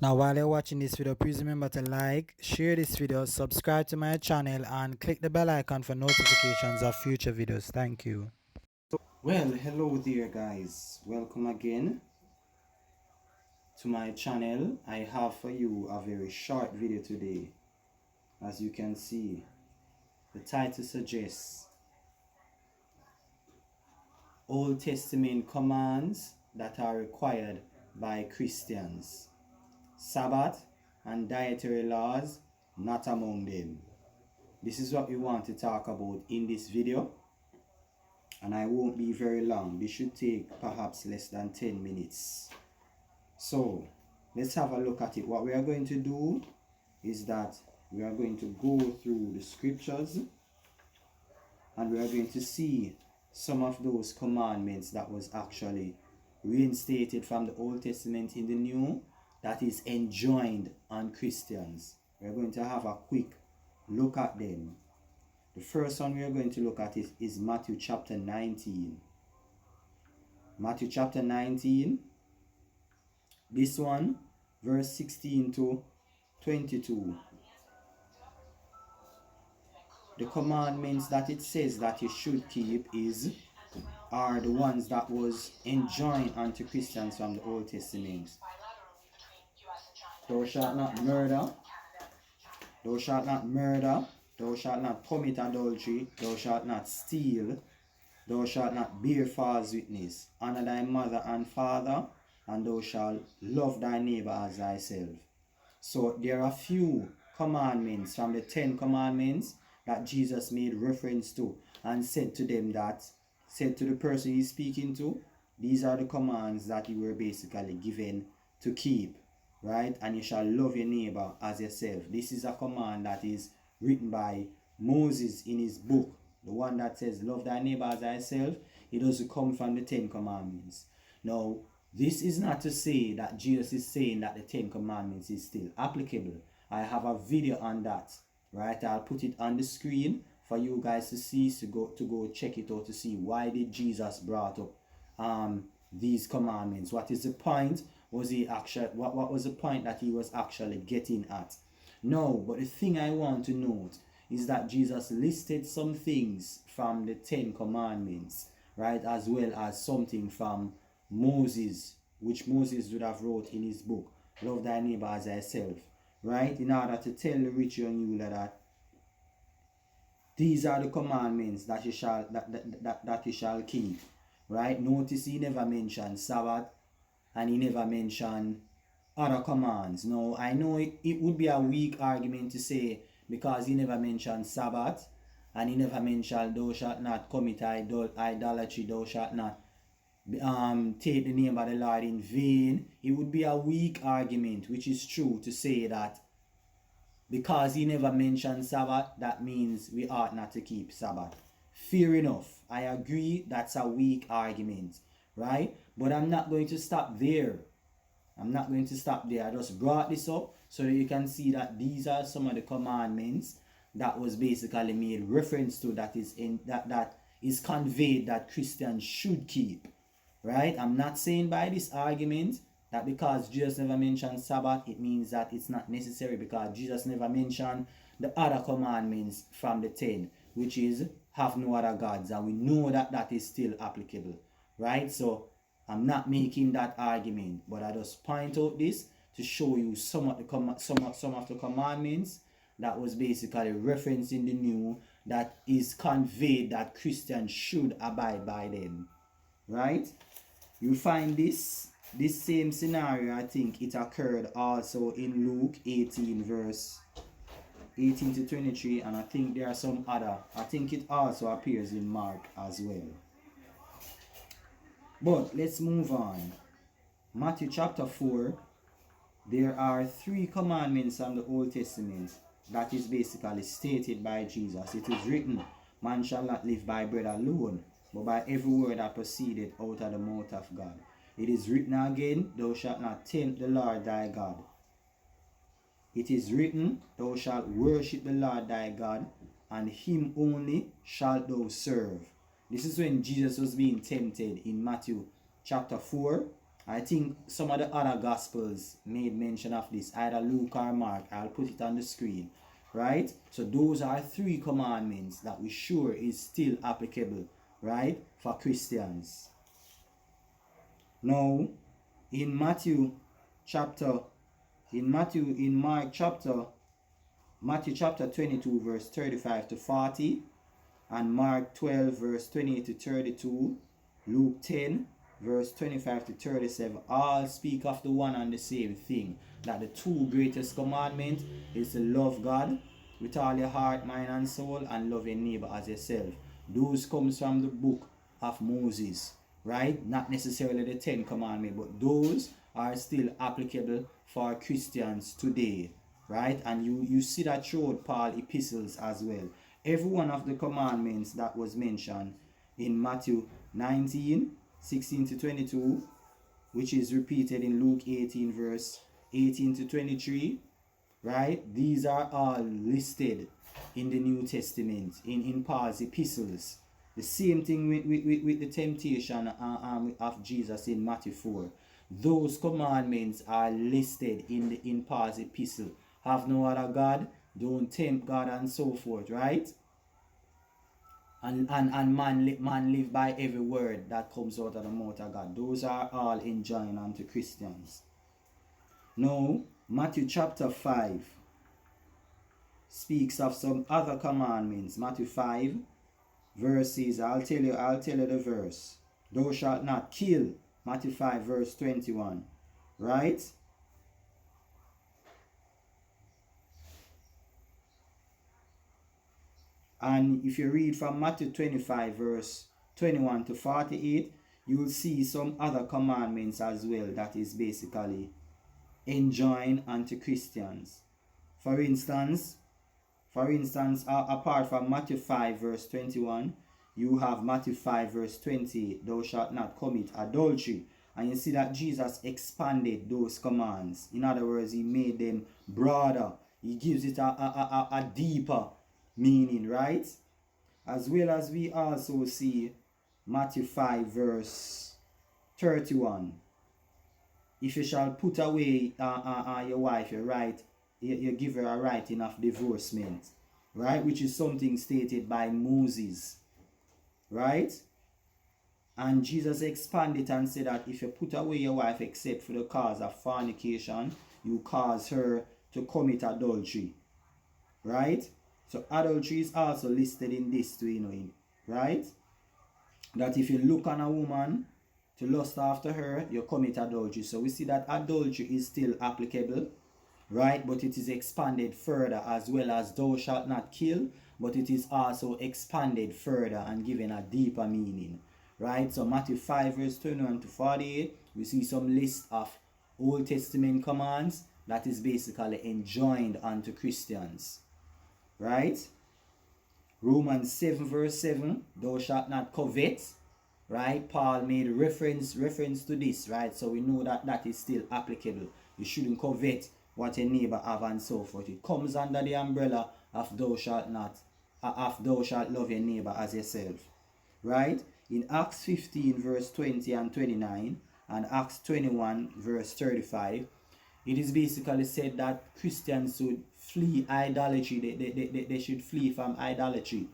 Now while you're watching this video, please remember to like, share this video, subscribe to my channel and click the bell icon for notifications of future videos. Thank you. Well, hello there guys, welcome again to my channel. I have for you a very short video today. As you can see, the title suggests Old Testament commands that are required by Christians. Sabbath and dietary laws not among them. This is what we want to talk about in this video, and I won't be very long. This should take perhaps less than 10 minutes. So let's have a look at it. What we are going to do is that we are going to go through the scriptures and we are going to see some of those commandments that was actually reinstated from the Old Testament in the New, that is enjoined on Christians. We are going to have a quick look at them. The first one we are going to look at is Matthew chapter 19. Matthew chapter 19. This one, verse 16 to 22. The commandments that it says that you should keep are the ones that was enjoined unto Christians from the Old Testament. Thou shalt not murder. Thou shalt not murder. Thou shalt not commit adultery. Thou shalt not steal. Thou shalt not bear false witness. Honor thy mother and father, and thou shalt love thy neighbor as thyself. So there are few commandments from the 10 commandments that Jesus made reference to and said to the person he's speaking to, these are the commands that you were basically given to keep, right? And you shall love your neighbor as yourself. This is a command that is written by Moses in his book. The one that says love thy neighbor as thyself, it doesn't come from the 10 commandments. Now, this is not to say that Jesus is saying that the 10 commandments is still applicable. I have a video on that, right? I'll put it on the screen for you guys to see, to go check it out to see why did Jesus brought up these commandments. What is the point? What was the point that he was actually getting at? No, but the thing I want to note is that Jesus listed some things from the 10 commandments, right, as well as something from Moses, which Moses would have wrote in his book, love thy neighbor as thyself, right, in order to tell the rich young ruler that these are the commandments that you shall keep, right? Notice he never mentioned Sabbath and he never mentioned other commands. Now, I know it would be a weak argument to say because he never mentioned Sabbath and he never mentioned thou shalt not commit idolatry, thou shalt not take the name of the Lord in vain. It would be a weak argument, which is true, to say that because he never mentioned Sabbath, that means we ought not to keep Sabbath. Fair enough. I agree that's a weak argument, right? But I'm not going to stop there. I'm not going to stop there. I just brought this up so that you can see that these are some of the commandments that was basically made reference to, that is conveyed that Christians should keep, right? I'm not saying by this argument that because Jesus never mentioned Sabbath, it means that it's not necessary, because Jesus never mentioned the other commandments from the 10, which is have no other gods, and we know that that is still applicable, right? So I'm not making that argument, but I just point out this to show you some of the commandments that was basically referenced in the New, that is conveyed that Christians should abide by them, right? You find this same scenario, I think it occurred also in Luke 18 verse 18 to 23, and I think there are some other, I think it also appears in Mark as well. But let's move on. Matthew chapter 4, there are 3 commandments from the Old Testament that is basically stated by Jesus. It is written, man shall not live by bread alone, but by every word that proceeded out of the mouth of God. It is written again, thou shalt not tempt the Lord thy God. It is written, thou shalt worship the Lord thy God, and him only shalt thou serve. This is when Jesus was being tempted in Matthew chapter 4, I think some of the other gospels made mention of this, either Luke or Mark. I'll put it on the screen, right? So those are 3 commandments that we sure is still applicable, right, for Christians. Now, in Mark chapter, Matthew chapter 22 verse 35 to 40, and Mark 12 verse 28 to 32, Luke 10 verse 25 to 37, all speak of the one and the same thing, that the 2 greatest commandments is to love God with all your heart, mind and soul, and love your neighbor as yourself. Those comes from the book of Moses, right? Not necessarily the 10 commandments, but those are still applicable for Christians today, right? And you see that throughout Paul's epistles as well. Every one of the commandments that was mentioned in Matthew 19, 16 to 22, which is repeated in Luke 18 verse 18 to 23, right? These are all listed in the New Testament, in Paul's epistles. The same thing with the temptation of Jesus in Matthew 4. Those commandments are listed in Paul's epistle. Have no other God, don't tempt God, and so forth, right? And man live by every word that comes out of the mouth of God. Those are all enjoined unto Christians. Now, Matthew chapter 5 speaks of some other commandments. Matthew 5 verses, I'll tell you the verse. Thou shalt not kill. Matthew 5 verse 21, right? And if you read from Matthew 25 verse 21 to 48, you will see some other commandments as well that is basically enjoined unto Christians. For instance, apart from Matthew 5 verse 21, you have Matthew 5 verse 28, thou shalt not commit adultery. And you see that Jesus expanded those commands. In other words, he made them broader. He gives it a deeper meaning, right? As well as we also see Matthew 5 verse 31. If you shall put away your wife, you give her a writing of divorcement, right? Which is something stated by Moses, right? And Jesus expanded and said that if you put away your wife except for the cause of fornication, you cause her to commit adultery, right? So adultery is also listed in this too, right? That if you look on a woman to lust after her, you commit adultery. So we see that adultery is still applicable, right? But it is expanded further, as well as thou shalt not kill, but it is also expanded further and given a deeper meaning, right? So Matthew 5 verse 21 to 48, we see some list of Old Testament commands that is basically enjoined unto Christians, right? Romans 7 verse 7, thou shalt not covet, right? Paul made reference to this, right? So we know that that is still applicable. You shouldn't covet what your neighbor have and so forth. It comes under the umbrella of thou shalt love your neighbor as yourself, right? In Acts 15 verse 20 and 29 and Acts 21 verse 35, it is basically said that Christians should flee idolatry. They should flee from idolatry,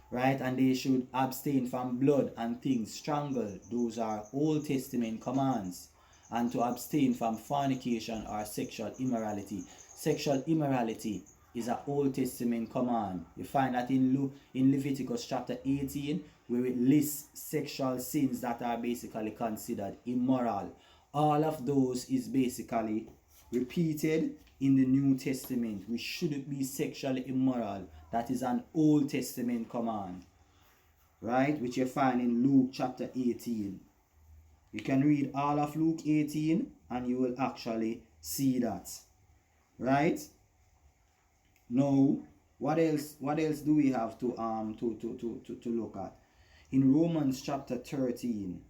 right? And they should abstain from blood and things strangled. Those are Old Testament commands. And to abstain from fornication or sexual immorality. Sexual immorality is an Old Testament command. You find that in Leviticus chapter 18, where it lists sexual sins that are basically considered immoral. All of those is basically repeated in the New Testament. We shouldn't be sexually immoral. That is an Old Testament command, right? Which you find in Luke chapter 18. You can read all of Luke 18 and you will actually see that, right? Now, what else do we have to look at? In Romans chapter 13,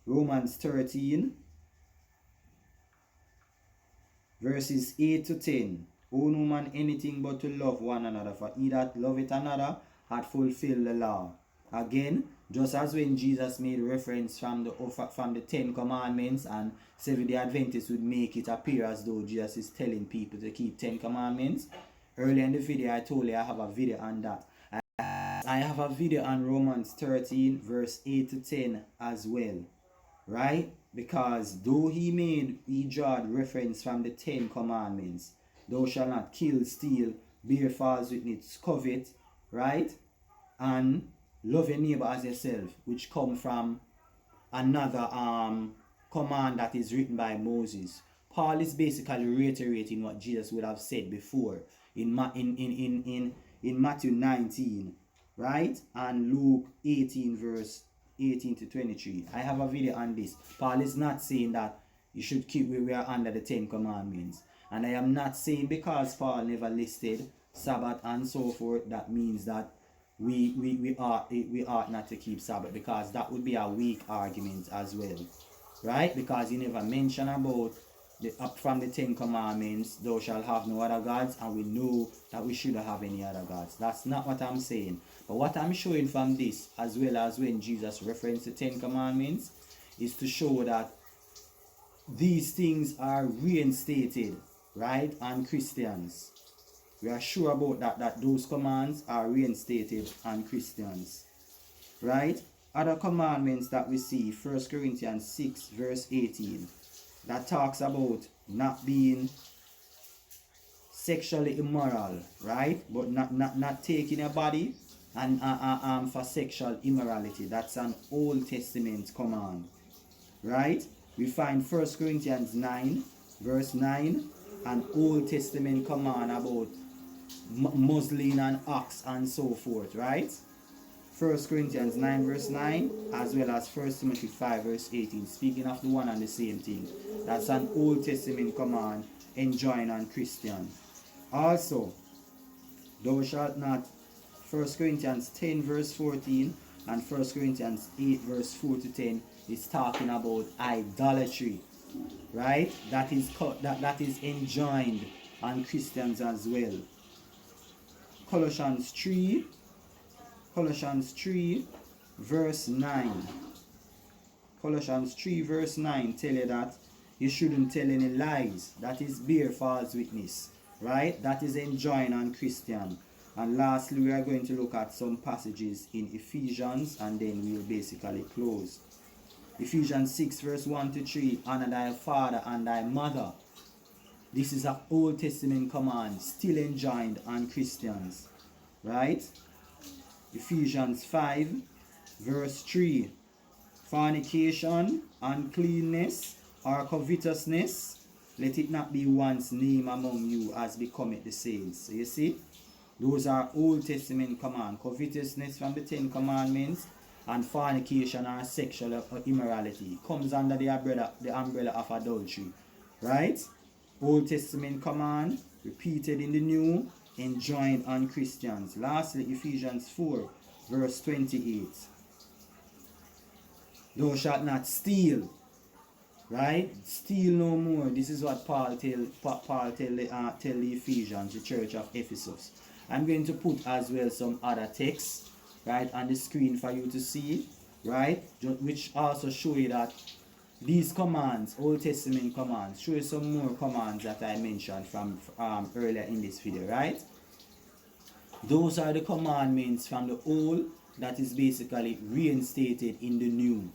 Romans 13 verses 8 to 10. Owe no man anything but to love one another, for he that loveth another hath fulfilled the law. Again, just as when Jesus made reference from the 10 commandments, and Seventh-day Adventists would make it appear as though Jesus is telling people to keep 10 commandments. Earlier in the video, I told you I have a video on that. I have a video on Romans 13 verse 8 to 10 as well, right? Because though he drawed reference from the 10 commandments, thou shalt not kill, steal, bear false witness, covet, right? And love your neighbor as yourself, which come from another command that is written by Moses. Paul is basically reiterating what Jesus would have said before in Matthew 19, right? And Luke 18 verse 18 to 23. I have a video on this. Paul is not saying that you should keep where we are under the 10 commandments. And I am not saying because Paul never listed Sabbath and so forth, that means that we ought not to keep Sabbath, because that would be a weak argument as well, right? Because he never mentioned about up from the 10 commandments, thou shalt have no other gods, and we know that we shouldn't have any other gods. That's not what I'm saying. But what I'm showing from this, as well as when Jesus referenced the 10 commandments, is to show that these things are reinstated, right, on Christians. We are sure about that those commands are reinstated on Christians, right? Other commandments that we see, 1 Corinthians 6 verse 18, that talks about not being sexually immoral, right? But not taking a body and for sexual immorality. That's an Old Testament command, right? We find 1 Corinthians 9 verse 9, an Old Testament command about muzzling an ox and so forth, right? 1 Corinthians 9 verse 9, as well as 1 Timothy 5 verse 18, speaking of the one and the same thing. That's an Old Testament command enjoined on Christian. Also, thou shalt not, 1 Corinthians 10 verse 14 and 1 Corinthians 8 verse 4 to 10 is talking about idolatry, right? That is enjoined on Christians as well. Colossians 3 verse 9. Colossians 3 verse 9 tell you that you shouldn't tell any lies. That is bear false witness, right? That is enjoined on Christian. And lastly, we are going to look at some passages in Ephesians, and then we will basically close. Ephesians 6 verse 1 to 3, honor thy father and thy mother. This is an Old Testament command, still enjoined on Christians, right? Ephesians 5 verse 3, fornication, uncleanness, or covetousness, let it not be one's name among you as becometh the saints. So you see, those are Old Testament commands. Covetousness from the 10 commandments, and fornication or sexual immorality comes under the umbrella of adultery, right? Old Testament command repeated in the New, enjoined on Christians. Lastly, Ephesians 4 verse 28, thou shalt not steal, right? Steal no more. This is what Paul tell the Ephesians, the church of Ephesus. I'm going to put as well some other texts, right, on the screen for you to see, right, which also show you that these commands, Old Testament commands, show you some more commands that I mentioned from earlier in this video, right? Those are the commandments from the Old that is basically reinstated in the New,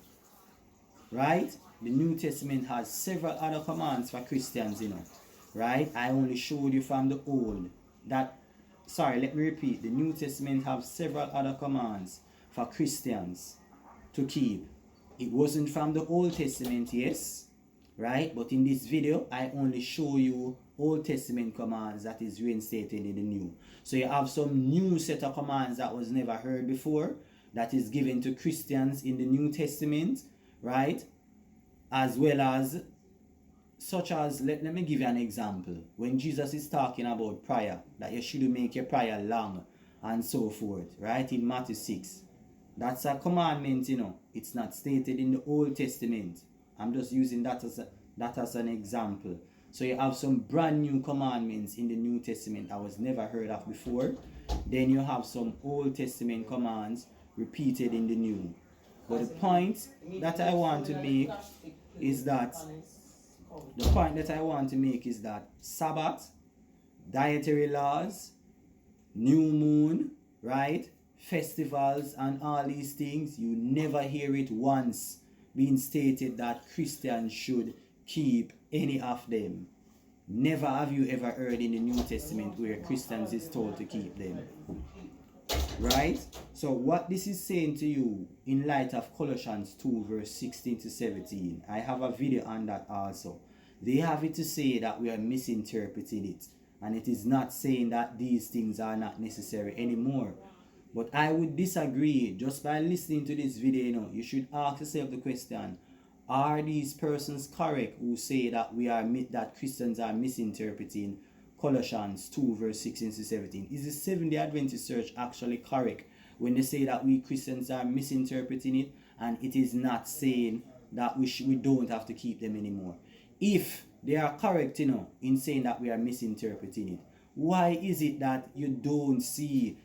right? The New Testament has several other commands for Christians, you know, right? I only showed you from the Old. Let me repeat. The New Testament has several other commands for Christians to keep. It wasn't from the Old Testament, yes, right? But in this video, I only show you Old Testament commands that is reinstated in the New. So you have some new set of commands that was never heard before, that is given to Christians in the New Testament, right? As well as, such as, let me give you an example. When Jesus is talking about prayer, that you shouldn't make your prayer long and so forth, right? In Matthew 6. That's a commandment, you know. It's not stated in the Old Testament. I'm just using that as an example. So you have some brand new commandments in the New Testament that was never heard of before. Then you have some Old Testament commands repeated in the New. But the point that I want to make is that Sabbath, dietary laws, new moon, right, festivals and all these things, you never hear it once being stated that Christians should keep any of them. Never have you ever heard in the New Testament where Christians is told to keep them. Right? So what this is saying to you in light of Colossians 2 verse 16 to 17, I have a video on that also. They have it to say that we are misinterpreting it, and it is not saying that these things are not necessary anymore. But I would disagree. Just by listening to this video, you should ask yourself the question, are these persons correct who say that that Christians are misinterpreting Colossians 2 verse 16 to 17? Is the Seventh-day Adventist Church actually correct when they say that we Christians are misinterpreting it, and it is not saying that we don't have to keep them anymore? If they are correct, in saying that we are misinterpreting it, why is it that you don't see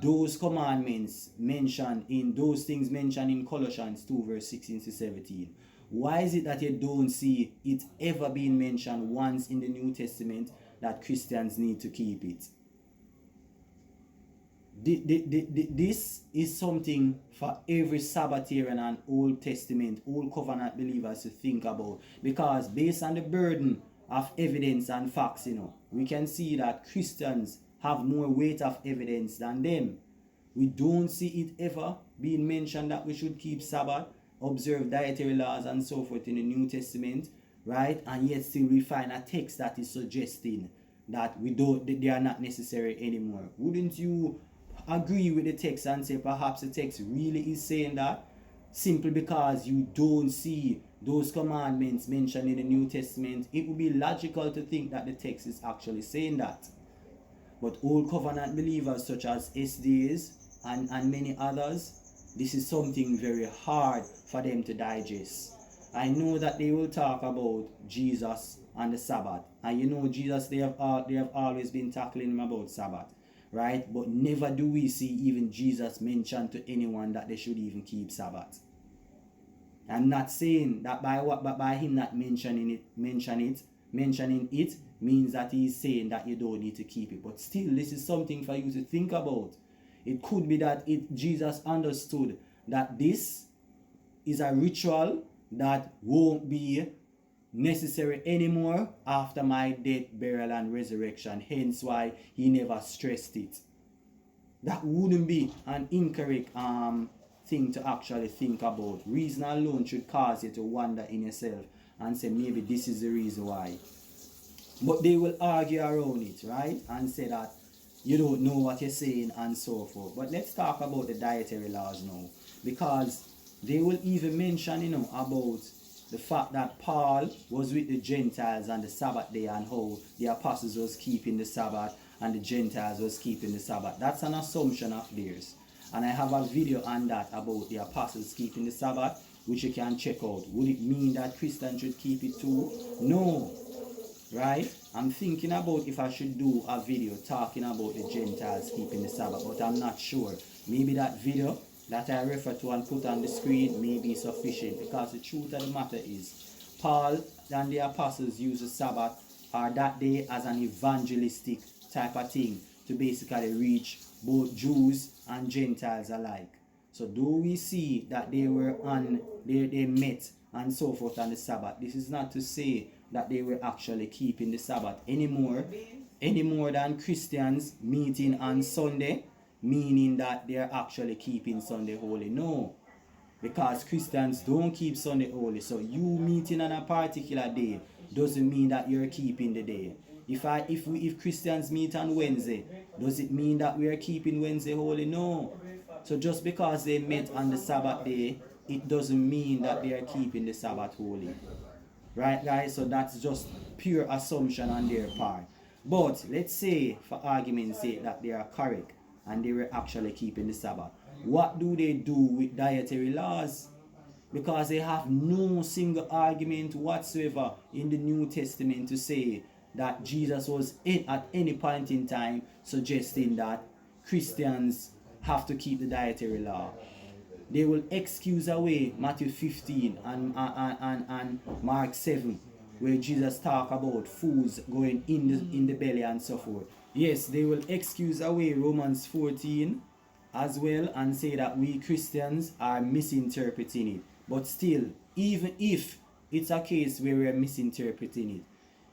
those commandments mentioned in those things mentioned in Colossians 2 verse 16 to 17? Why is it that you don't see it ever being mentioned once in the New Testament that Christians need to keep it? This is something for every Sabbatarian and Old Testament, Old Covenant believers to think about, because based on the burden of evidence and facts, we can see that Christians have more weight of evidence than them. We don't see it ever being mentioned that we should keep Sabbath, observe dietary laws and so forth in the New Testament, right? And yet still we find a text that is suggesting that they are not necessary anymore. Wouldn't you agree with the text and say perhaps the text really is saying that, simply because you don't see those commandments mentioned in the New Testament? It would be logical to think that the text is actually saying that. But Old Covenant believers such as SDAs and many others, this is something very hard for them to digest. I know that they will talk about Jesus and the Sabbath, and Jesus, they have always been tackling him about Sabbath, right? But never do we see even Jesus mention to anyone that they should even keep Sabbath. I'm not saying that by him not mentioning it means that he's saying that you don't need to keep it. But still, this is something for you to think about. It could be that Jesus understood that this is a ritual that won't be necessary anymore after my death, burial, and resurrection. Hence why he never stressed it. That wouldn't be an incorrect thing to actually think about. Reason alone should cause you to wonder in yourself and say maybe this is the reason why. But they will argue around it, right? And say that you don't know what you're saying and so forth. But let's talk about the dietary laws now, because they will even mention, about the fact that Paul was with the Gentiles on the Sabbath day and how the apostles was keeping the Sabbath and the Gentiles was keeping the Sabbath. That's an assumption of theirs. And I have a video on that about the apostles keeping the Sabbath, which you can check out. Would it mean that Christians should keep it too? No. Right? I'm thinking about if I should do a video talking about the Gentiles keeping the Sabbath, but I'm not sure. Maybe that video that I refer to and put on the screen may be sufficient, because the truth of the matter is Paul and the apostles used the Sabbath or that day as an evangelistic type of thing to basically reach both Jews and Gentiles alike. So do we see that they met and so forth on the Sabbath? This is not to say that they were actually keeping the Sabbath any more than Christians meeting on Sunday, meaning that they are actually keeping Sunday holy. No, because Christians don't keep Sunday holy. So you meeting on a particular day doesn't mean that you're keeping the day. If Christians meet on Wednesday, does it mean that we are keeping Wednesday holy? No. So just because they met on the Sabbath day, it doesn't mean that they are keeping the Sabbath holy. Right, guys? So that's just pure assumption on their part. But let's say, for argument's sake, that they are correct and they were actually keeping the Sabbath. What do they do with dietary laws? Because they have no single argument whatsoever in the New Testament to say that Jesus was at any point in time suggesting that Christians have to keep the dietary law. They will excuse away Matthew 15 and Mark 7, where Jesus talk about fools going in the belly and so forth. Yes, they will excuse away Romans 14 as well and say that we Christians are misinterpreting it. But still, even if it's a case where we're misinterpreting it,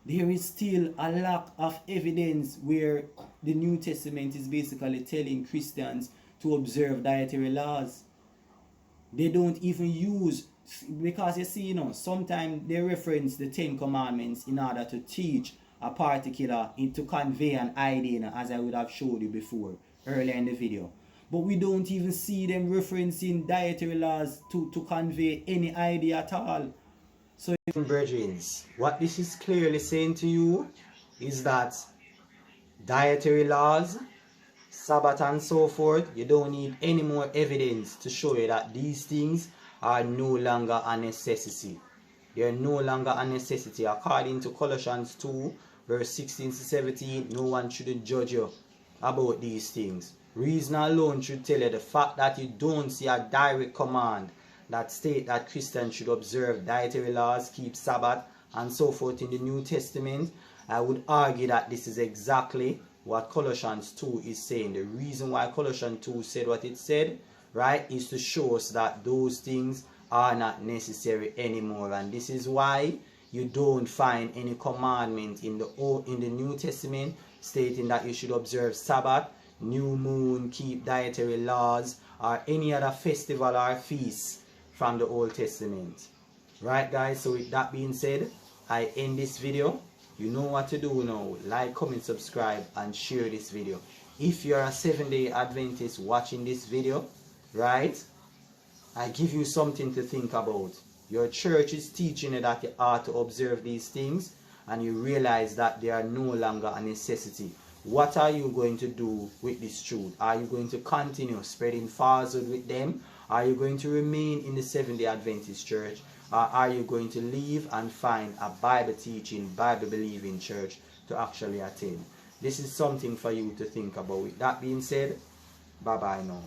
there is still a lack of evidence where the New Testament is basically telling Christians to observe dietary laws. They don't even use, because you see, sometimes they reference the 10 commandments in order to teach a particular, to convey an idea, as I would have showed you before earlier in the video. But we don't even see them referencing dietary laws to convey any idea at all. So, brethren, what this is clearly saying to you is that dietary laws, Sabbath and so forth, you don't need any more evidence to show you that these things are no longer a necessity. They are no longer a necessity. According to Colossians 2, verse 16 to 17, no one shouldn't judge you about these things. Reason alone should tell you the fact that you don't see a direct command that state that Christians should observe dietary laws, keep Sabbath, and so forth in the New Testament. I would argue that this is exactly what Colossians 2 is saying. The reason why Colossians 2 said what it said, right, is to show us that those things are not necessary anymore. And this is why you don't find any commandment in the New Testament stating that you should observe Sabbath, new moon, keep dietary laws, or any other festival or feast from the Old Testament. Right, guys? So with that being said, I end this video. You know what to do now. Like, comment, subscribe, and share this video. If you're a 7-day Adventist watching this video, right, I give you something to think about. Your church is teaching you that you ought to observe these things, and you realize that they are no longer a necessity. What are you going to do with this truth? Are you going to continue spreading falsehood with them? Are you going to remain in the 7-day Adventist church? Or are you going to leave and find a Bible teaching, Bible believing church to actually attend? This is something for you to think about. With that being said, bye bye now.